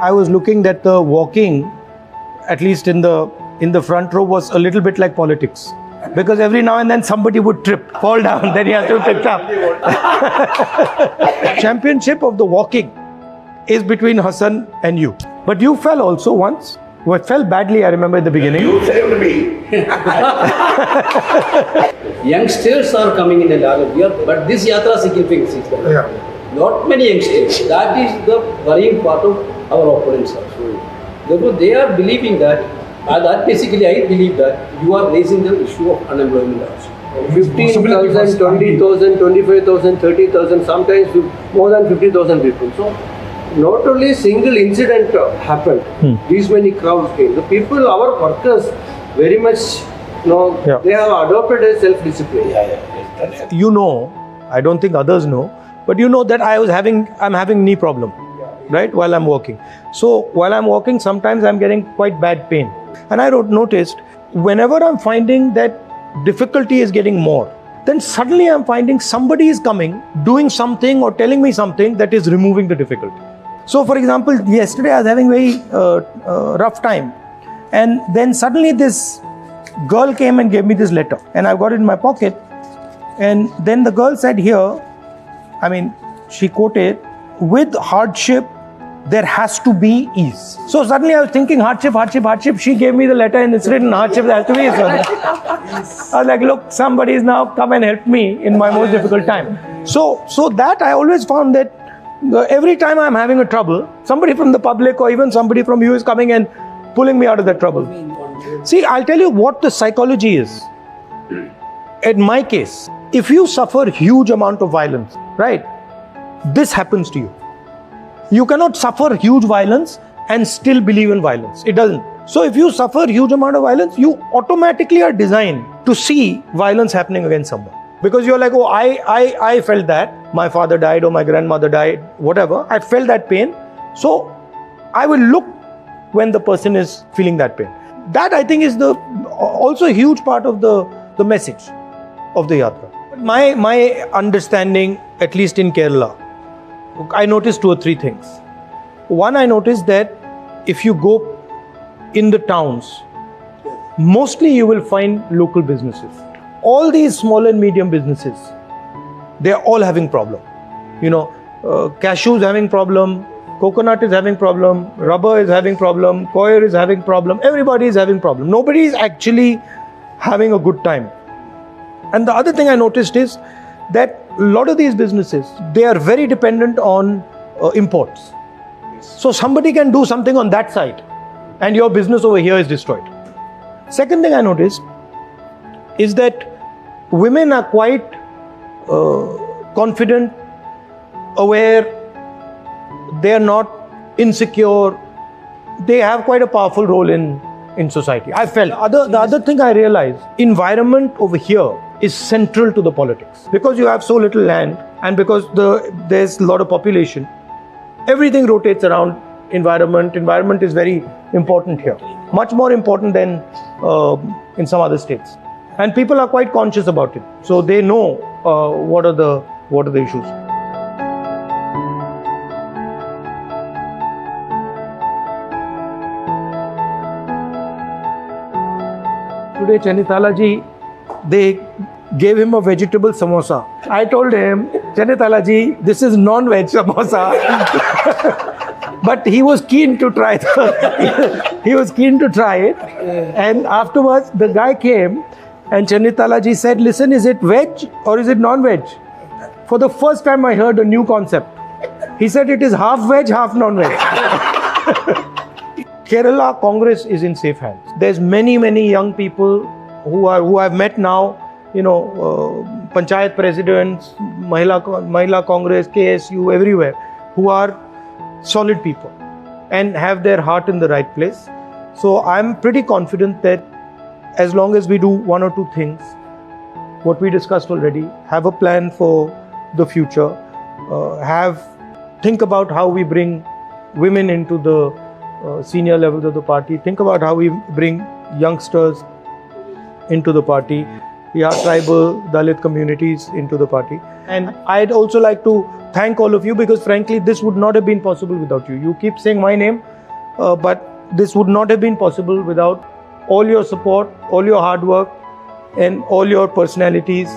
I was looking that the walking, at least in the front row, was a little bit like politics. Because every now and then somebody would trip, fall down, then you have to pick up. Championship of the walking is between Hassan and you. But you fell also once. Well, fell badly, I remember at the beginning. You saved me. Youngsters are coming in a lot of years, but this yatra is giving not many youngsters. That is the worrying part of our opponents also. Therefore, they are believing that, basically I believe that you are raising the issue of unemployment also. 15,000, 20,000, 25,000, 30,000, sometimes more than 50,000 people. So, not only single incident happened, these many crowds came. The people, our workers, very much, they have adopted a self-discipline. You know, I don't think others know, but you know that I'm having knee problem, right, while I'm walking. So while I'm walking, sometimes I'm getting quite bad pain. And I noticed, whenever I'm finding that difficulty is getting more, then suddenly I'm finding somebody is coming, doing something or telling me something that is removing the difficulty. So for example, yesterday I was having very rough time, and then suddenly this girl came and gave me this letter, and I got it in my pocket, and then the girl said here, she quoted, with hardship there has to be ease. So suddenly I was thinking hardship, hardship, hardship. She gave me the letter and it's written hardship, there has to be ease. I was like, look, somebody is now come and help me in my most difficult time. So that I always found that every time I'm having a trouble, somebody from the public or even somebody from you is coming and pulling me out of that trouble. See, I'll tell you what the psychology is. In my case, if you suffer huge amount of violence, right, this happens to you. You cannot suffer huge violence and still believe in violence. It doesn't. So if you suffer huge amount of violence, you automatically are designed to see violence happening against someone. Because you're like, oh, I felt that. My father died or my grandmother died, whatever. I felt that pain. So I will look when the person is feeling that pain. That I think is also a huge part of the message of the yatra. My understanding, at least in Kerala, I noticed 2 or 3 things. One, I noticed that if you go in the towns, mostly you will find local businesses. All these small and medium businesses, they are all having problem. Cashew is having problem, coconut is having problem, rubber is having problem, coir is having problem, everybody is having problem. Nobody is actually having a good time. And the other thing I noticed is that a lot of these businesses, they are very dependent on imports. So somebody can do something on that side and your business over here is destroyed. Second thing I noticed is that women are quite confident, aware, they are not insecure, they have quite a powerful role in society. I felt. The other thing I realized, environment over here is central to the politics. Because you have so little land and because there's a lot of population, everything rotates around environment. Environment is very important here. Much more important than in some other states. And people are quite conscious about it. So they know what are the issues. Today, Chanitala ji, they gave him a vegetable samosa. I told him, Chanitala ji, this is non-veg samosa. But he was keen to try it. And afterwards, the guy came and Chanitala ji said, listen, is it veg or is it non-veg? For the first time I heard a new concept. He said it is half veg, half non-veg. Kerala Congress is in safe hands. There's many young people who I've met now, Panchayat presidents, Mahila Congress, KSU, everywhere, who are solid people and have their heart in the right place. So I'm pretty confident that as long as we do 1 or 2 things, what we discussed already, have a plan for the future, think about how we bring women into the senior levels of the party, think about how we bring youngsters into the party, tribal, Dalit communities into the party. And I'd also like to thank all of you because frankly, this would not have been possible without you. You keep saying my name but this would not have been possible without all your support, all your hard work, and all your personalities